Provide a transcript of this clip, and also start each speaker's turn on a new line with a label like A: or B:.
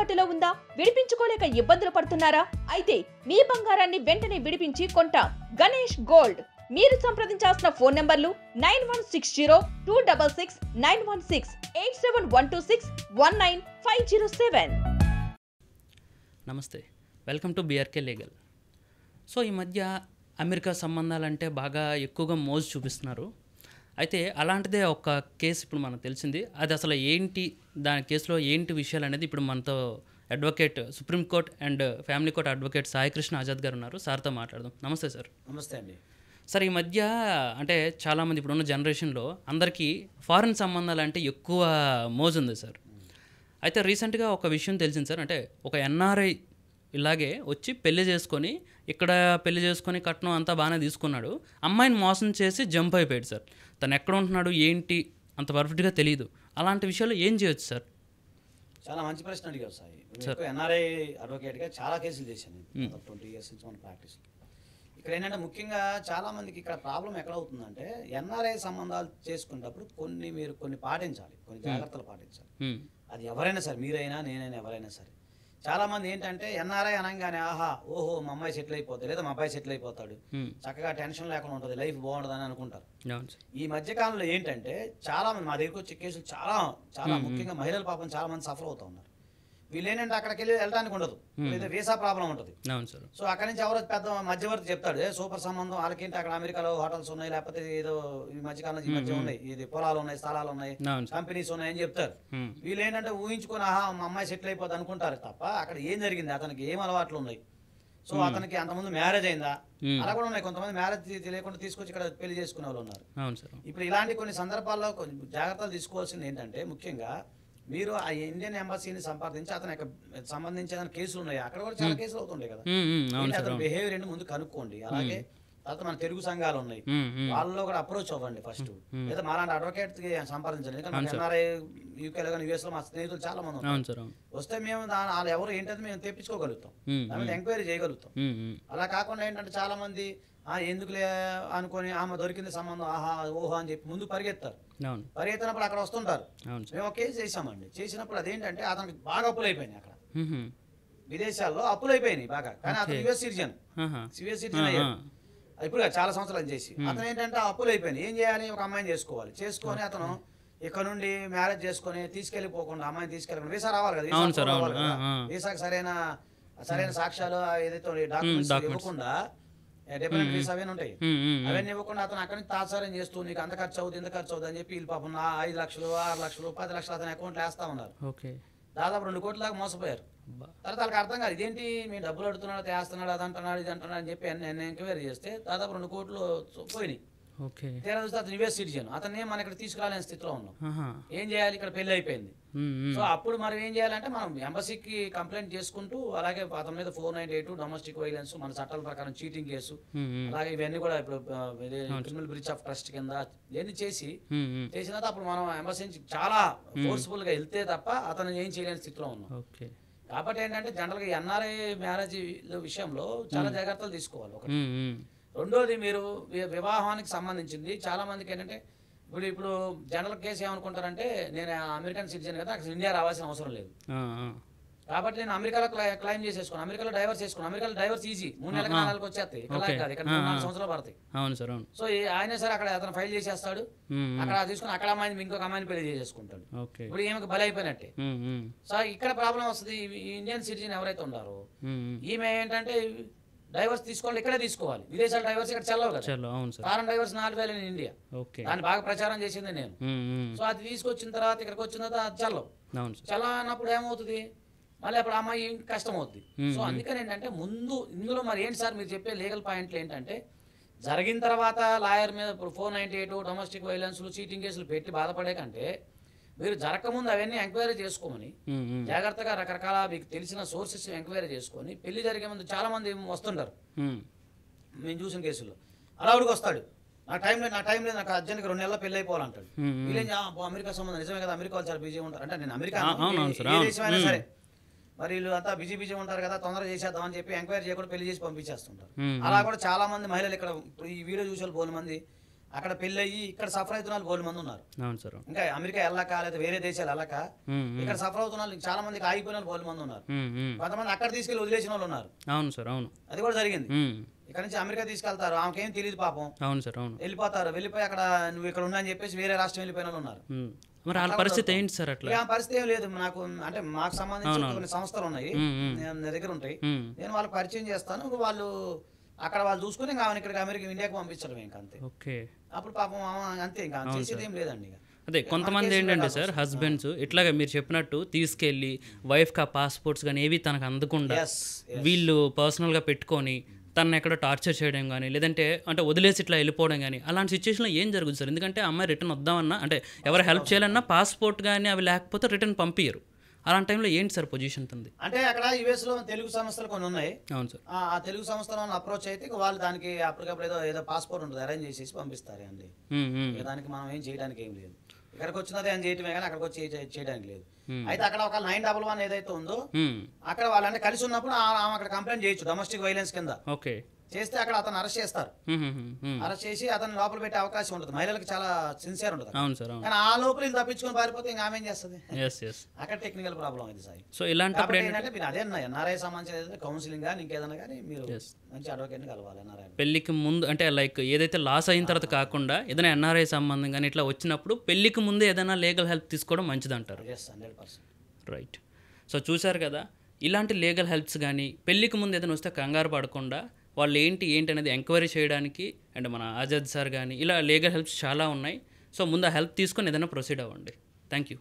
A: తాకట్టులో ఉందా? విడిపించుకోలేక ఇబ్బందులు పడుతున్నారా? అయితే మీ బంగారాన్ని వెంటనే విడిపించి కొంటాం. గణేష్ గోల్డ్. మీరు సంప్రదించాల్సిన ఫోన్ నంబర్లు 9160-266-916, 8712619507.
B: నమస్తే, welcome to BRK legal. So ఈ మధ్య అమెరికా సంబంధాలంటే బాగా ఎక్కువగా మోజు చూపిస్తున్నారు. అయితే అలాంటిదే ఒక కేసు ఇప్పుడు మనకు తెలిసింది. అది అసలు ఏంటి, దాని కేసులో ఏంటి విషయాలు అనేది ఇప్పుడు మనతో advocate, supreme court and family court advocate Saikrishna Azad గారు ఉన్నారు. సార్తో మాట్లాడదాం. నమస్తే సార్.
C: నమస్తే అండి.
B: సార్, ఈ మధ్య అంటే చాలామంది ఇప్పుడున్న జనరేషన్లో అందరికీ ఫారిన్ సంబంధాలు అంటే ఎక్కువ మోజు ఉంది సార్. అయితే రీసెంట్గా ఒక విషయం తెలిసింది సార్. అంటే ఒక ఎన్ఆర్ఐ ఇలాగే వచ్చి పెళ్లి చేసుకొని, ఇక్కడ పెళ్లి చేసుకొని కట్నం అంతా బాగానే తీసుకున్నాడు. అమ్మాయిని మోసం చేసి జంప్ అయిపోయాడు సార్. తను ఎక్కడ ఉంటున్నాడు ఏంటి అంత పర్ఫెక్ట్గా తెలియదు. అలాంటి విషయాలు ఏం చేయొచ్చు సార్?
C: చాలా మంచి ప్రశ్న అడిగారు సాయి. నేను ఎన్ఆర్ఐ అడ్వకేట్గా చాలా కేసులు చేశాను. 20 years నుంచి మన ప్రాక్టీస్. ఇక్కడ ఏంటంటే ముఖ్యంగా చాలామందికి ఇక్కడ ప్రాబ్లం ఎక్కడ అవుతుందంటే, ఎన్ఆర్ఐ సంబంధాలు చేసుకునేటప్పుడు కొన్ని పాటించాలి, కొన్ని జాగ్రత్తలు పాటించాలి. అది ఎవరైనా సరే, మీరైనా నేనైనా ఎవరైనా సరే. చాలామంది ఏంటంటే ఎన్ఆర్ఐ అనగానే ఓహో మా అమ్మాయి సెటిల్ అయిపోతుంది, లేదా మా అబ్బాయి సెటిల్ అయిపోతాడు, చక్కగా టెన్షన్ లేకుండా ఉంటుంది, లైఫ్ బాగుంటుందని అనుకుంటారు. ఈ మధ్యకాలంలో ఏంటంటే చాలామంది మా దగ్గరకు వచ్చే కేసులు చాలా ముఖ్యంగా మహిళల పాపం చాలా మంది సఫర్ అవుతూ ఉన్నారు. వీళ్ళు ఏంటంటే అక్కడికి వెళ్ళడానికి ఉండదు, లేదా వీసా ప్రాబ్లం ఉంటుంది. సో అక్కడి నుంచి ఎవరో పెద్ద మధ్యవర్తి చెప్తాడు, సూపర్ సంబంధం, వాళ్ళకేంటి అక్కడ అమెరికాలో హోటల్స్ ఉన్నాయి, లేకపోతే ఏదో ఈ మధ్యకాలంలో ఈ మధ్య ఉన్నాయి, ఇది పొలాలు ఉన్నాయి, స్థలాలు ఉన్నాయి, కంపెనీస్ ఉన్నాయి అని చెప్తారు. వీళ్ళు ఏంటంటే ఊహించుకొని మా అమ్మాయి సెటిల్ అయిపోద్ది అనుకుంటారు తప్ప అక్కడ ఏం జరిగింది, అతనికి ఏం అలవాట్లు ఉన్నాయి, సో అతనికి అంతకుముందు మ్యారేజ్ అయిందా, అలా కూడా ఉన్నాయి. కొంతమంది మ్యారేజ్ తెలియకుండా తీసుకొచ్చి ఇక్కడ పెళ్లి చేసుకునే వాళ్ళు ఉన్నారు. ఇప్పుడు ఇలాంటి కొన్ని సందర్భాల్లో కొన్ని జాగ్రత్తలు తీసుకోవాల్సింది ఏంటంటే, ముఖ్యంగా మీరు ఆ ఇండియన్ ఎంబసీని సంప్రదించి అతనికి సంబంధించిన కేసులు ఉన్నాయి, అక్కడ కూడా చాలా కేసులు అవుతుండే కదా, అతని బిహేవియర్ ఏంటి ముందు కనుక్కోండి. అలాగే తర్వాత మన తెలుగు సంఘాలు ఉన్నాయి, వాళ్ళలో కూడా అప్రోచ్ అవ్వండి ఫస్ట్, లేదా మాలాంటి అడ్వకేట్ సంప్రదించండి. ఎందుకంటే ఎన్ఆర్ఐ యూకేలో కానీ యూఎస్ లో మా స్నేహితులు చాలా మంది ఉన్నారు. వస్తే మేము వాళ్ళు ఎవరు ఏంటంటే మేము తెప్పించుకోగలుగుతాం, దాని ఎంక్వైరీ చేయగలుగుతాం. అలా కాకుండా ఏంటంటే చాలా మంది ఎందుకులే అనుకొని ఆమె దొరికింది సంబంధం, ఓహో అని చెప్పి ముందు పరిగెత్తారు. పరిగెత్తినప్పుడు అక్కడ వస్తుంటారు. మేము ఒక కేసు చేసామండి. చేసినప్పుడు అదేంటంటే అతనికి బాగా అప్పులు అయిపోయినాయి, అక్కడ విదేశాల్లో అప్పులు అయిపోయినాయి బాగా. కానీ అతను యుఎస్ సిటిజన్ అయ్యాడు ఇప్పుడు చాలా సంవత్సరాలు చేసి. అతను ఏంటంటే అప్పులు అయిపోయినాయి, ఏం చేయాలి, ఒక అమ్మాయిని చేసుకొని అతను ఇక్కడ నుండి మ్యారేజ్ చేసుకొని తీసుకెళ్లిపోకుండా, అమ్మాయిని తీసుకెళ్ళకుండా, వీసా రావాలి కదా, వీసాకి సరైన సాక్ష్యాలు ఏదైతే డాక్యుమెంట్స్ ఇవ్వకుండా, డిపెండెంట్ వీసా అవన్నీ ఉంటాయి, అవన్నీ ఇవ్వకుండా అతను అక్కడి నుంచి తాత్సారం చేస్తూ నీకు అంత ఖర్చు అవుతుంది, ఇంత ఖర్చు అవుతుంది అని చెప్పి వీళ్ళు పాపం 5 లక్షలు 6 లక్షలు 10 లక్షలు అతని అకౌంట్లో వేస్తా ఉన్నారు. దాదాపు 2 కోట్ల దాకా మోసపోయారు. తర్వాత వాళ్ళకి అర్థం కాదు, ఇదేంటి మేము డబ్బులు అడుగుతున్నాడు, వేస్తున్నాడు, అది అంటున్నాడు, ఇది అంటున్నాడు అని చెప్పి నేను ఎంక్వైరీ చేస్తే దాదాపు 2 కోట్లు పోయినాయి. తీరా చూస్తే అతను యుఎస్ సిటిజన్, అతన్ని మన ఇక్కడ తీసుకురాలేని స్థితిలో ఉన్నాం. ఏం చేయాలి, ఇక్కడ పెళ్లి అయిపోయింది. సో అప్పుడు మనం ఏం చేయాలంటే మనం ఎంబసీకి కంప్లైంట్ చేసుకుంటూ, అలాగే అతని మీద 498 డొమెస్టిక్ వైలెన్స్, మన చట్టాల ప్రకారం చీటింగ్ కేసు, అలాగే ఇవన్నీ కూడా ఇప్పుడు క్రిమినల్ బ్రీచ్ ఆఫ్ ట్రస్ట్ కింద ఇవన్నీ చేసిన అప్పుడు మనం ఎంబసీ నుంచి చాలా ఫోర్స్ఫుల్ గా వెళ్తే తప్ప అతను ఏం చేయలేని స్థితిలో ఉన్నాం. కాబట్టి ఏంటంటే జనరల్ గా ఎన్ఆర్ఐ మ్యారేజ్ విషయంలో చాలా జాగ్రత్తలు తీసుకోవాలి. ఒకటి. రెండోది, మీరు వివాహానికి సంబంధించింది చాలా మందికి ఏంటంటే ఇప్పుడు జనరల్ కేసు ఏమనుకుంటారంటే, నేను అమెరికన్ సిటిజన్ కదా, అక్కడ ఇండియా రావాల్సిన అవసరం లేదు కాబట్టి నేను అమెరికాలో క్లైమ్ చేసేసుకున్నాను, అమెరికాలో డైవర్స్ చేసుకున్నాను. అమెరికాలో డైవర్స్ ఈజీ, 3 నెలలకు 4 నెలలకు వచ్చేస్తాయి, ఇక్కడ ఇక్కడ 4 సంవత్సరాలు పడతాయి. సో ఆయన సరే అక్కడ అతను ఫైల్ చేసేస్తాడు, అక్కడ తీసుకుని అక్కడ అమ్మాయిని ఇంకొక అమ్మాయిని పెళ్లి చేసేసుకుంటాడు. ఇప్పుడు ఈమెకు బలి అయిపోయినట్టే. సో ఇక్కడ ప్రాబ్లం వస్తుంది, ఇండియన్ సిటిజన్ ఎవరైతే ఉన్నారో ఈమె ఏంటంటే డైవర్స్ తీసుకోవాలి, ఇక్కడే తీసుకోవాలి. విదేశాల డైవర్స్ ఇక్కడ చెల్లవు కదా, ఫారెన్ డైవర్స్ 4,000 ఇన్ ఇండియా, దాన్ని బాగా ప్రచారం చేసింది నేను. సో అది తీసుకొచ్చిన తర్వాత ఇక్కడికి వచ్చిన తర్వాత అది చెల్లవు అన్నప్పుడు ఏమవుతుంది, మళ్ళీ అప్పుడు అమ్మాయి కష్టం అవుతుంది. సో అందుకని ఏంటంటే ముందు ఇందులో మరి ఏంటి సార్ మీరు చెప్పే లీగల్ పాయింట్లు ఏంటంటే, జరిగిన తర్వాత లాయర్ మీద ఇప్పుడు 498 డొమెస్టిక్ వైలెన్స్, చీటింగ్ కేసులు పెట్టి బాధపడే కంటే మీరు జరగకముందు అవన్నీ ఎంక్వైరీ చేసుకోమని జాగ్రత్తగా రకరకాల మీకు తెలిసిన సోర్సెస్ ఎంక్వైరీ చేసుకొని, పెళ్లి జరిగే ముందు చాలా మంది వస్తుంటారు మేము చూసిన కేసుల్లో. అలా అడుగు వస్తాడు, నా టైం లేదు నాకు అర్జెంట్గా 2 నెలల్లో పెళ్లి అయిపోవాలంటాడు. వీళ్ళేం అమెరికా సంబంధం నిజమే కదా, అమెరికా చాలా బిజీ ఉంటారు అంటే, నేను అమెరికా ఏ దేశమైనా సరే మరి వీళ్ళు అంతా బిజీ ఉంటారు కదా, తొందరగా చేసేద్దాం అని చెప్పి ఎంక్వైరీ చేయకుండా పెళ్లి చేసి పంపించేస్తుంటారు. అలా కూడా చాలా మంది మహిళలు ఇక్కడ ఈ వీడియో చూసే 4 మంది అక్కడ పెళ్ళి అయ్యి ఇక్కడ సఫర్ అవుతున్న వాళ్ళు బోలు మంది ఉన్నారు.
B: అవును సార్.
C: ఇంకా అమెరికా వెళ్ళక లేదా వేరే దేశాలు వెళ్ళక ఇక్కడ సఫర్ అవుతున్న వాళ్ళు చాలా మందికి ఆగిపోయిన వాళ్ళు బోలు మంది ఉన్నారు. కొంతమంది అక్కడ తీసుకెళ్లి వదిలేసిన వాళ్ళు ఉన్నారు.
B: అవును సార్. అవును,
C: అది కూడా జరిగింది. ఇక్కడ నుంచి అమెరికా తీసుకెళ్తారు, ఆమెకేం తెలియదు పాపం.
B: అవును సార్. అవును,
C: వెళ్ళిపోతారు, వెళ్ళిపోయి అక్కడ నువ్వు ఇక్కడ ఉన్నా అని చెప్పేసి వేరే రాష్ట్రం వెళ్ళిపోయిన వాళ్ళు ఉన్నారు.
B: మరి వాళ్ళ పరిస్థితి ఏంటి సార్? అట్లా
C: ఆ పరిస్థితి ఏం లేదు. నాకు అంటే మాకు సంబంధించిన కొన్ని సంస్థలు ఉన్నాయి, నా దగ్గర ఉంటాయి. నేను వాళ్ళకి పరిచయం చేస్తాను, వాళ్ళు అక్కడ వాళ్ళు చూసుకుని ఇంకా ఇక్కడికి అమెరికా ఇండియాకి పంపించడం ఇంకా అంతే.
B: ఓకే.
C: అప్పుడు పాపం అంతే, ఇంకా చేసేది ఏం లేదండి. ఇక
B: అదే కొంతమంది ఏంటంటే సార్ హస్బెండ్స్ ఇట్లాగా మీరు చెప్పినట్టు తీసుకెళ్ళి వైఫ్కి ఆ పాస్పోర్ట్స్ కానీ ఏవి తనకు అందకుండా వీళ్ళు పర్సనల్గా పెట్టుకొని తనని ఎక్కడ టార్చర్ చేయడం కానీ లేదంటే అంటే వదిలేసి ఇట్లా వెళ్ళిపోవడం కానీ అలాంటి సిచ్యువేషన్లో ఏం జరుగుతుంది సార్? ఎందుకంటే అమ్మాయి రిటర్న్ వద్దామన్నా అంటే ఎవరు హెల్ప్ చేయాలన్నా పాస్పోర్ట్ కానీ అవి లేకపోతే రిటర్న్ పంపించరు. అలాంటి టైంలో ఏంటి సార్ పొజిషన్ ఉంది?
C: అంటే అక్కడ యూఎస్లో తెలుగు సంస్థలు కొన్ని ఉన్నాయి.
B: అవును సార్.
C: ఆ తెలుగు సంస్థలను అప్రోచ్ అయితే వాళ్ళు దానికి అప్పటికప్పుడు ఏదో పాస్పోర్ట్ ఉంటుంది అరేంజ్ చేసేసి పంపిస్తారు అండి. దానికి మనం ఏం చేయడానికి ఏం లేదు. ఇక్కడికి వచ్చినది ఏం చేయటమే కానీ అక్కడికి వచ్చి చేయడానికి లేదు. అయితే అక్కడ ఒక 911 ఏదైతే ఉందో అక్కడ వాళ్ళంటే కలిసి ఉన్నప్పుడు ఆమె అక్కడ కంప్లైంట్ చేయొచ్చు డొమెస్టిక్ వైలెన్స్ కింద.
B: ఓకే.
C: చేస్తే అక్కడ అతను అరెస్ట్ చేస్తారు. అరెస్ట్ చేసి అతను లోపల పెట్టే అవకాశం ఉంటుంది. మహిళలకు చాలా సిన్సియర్ ఉంటుంది.
B: అవును సార్.
C: కానీ ఆ లోపల ఇది తప్పించుకొని పారిపోతే ఇంకా ఆమె ఏం చేస్తుంది? అక్కడ టెక్నికల్ ప్రాబ్లం ఇది సార్.
B: సో ఇలాంటప్పుడు
C: ఏంటంటే మీరు అదే ఎన్ఆర్ఐ సంబంధించిన కౌన్సిలింగ్ కానీ ఇంకేదైనా కానీ మీరు మంచి అడ్వకేట్ని కలవాలి. ఎన్ఆర్ఐ
B: పెళ్లికి ముందు అంటే లైక్ ఏదైతే లాస్ అయిన తర్వాత కాకుండా ఏదైనా ఎన్ఆర్ఐ సంబంధం కానీ ఇట్లా వచ్చినప్పుడు పెళ్లికి ముందు ఏదైనా లీగల్ హెల్ప్ తీసుకోవడం మంచిది అంటారు.
C: 100%.
B: రైట్. సో చూసారు కదా, ఇలాంటి లీగల్ హెల్ప్స్ కానీ పెళ్లికి ముందు ఏదైనా వస్తే కంగారు పడకుండా వాళ్ళు ఏంటి అనేది ఎంక్వైరీ చేయడానికి అండ్ మన ఆజాద్ సార్ కానీ ఇలా లీగల్ హెల్ప్స్ చాలా ఉన్నాయి. సో ముందు ఆ హెల్ప్ తీసుకొని ఏదైనా ప్రొసీడ్ అవ్వండి. Thank you.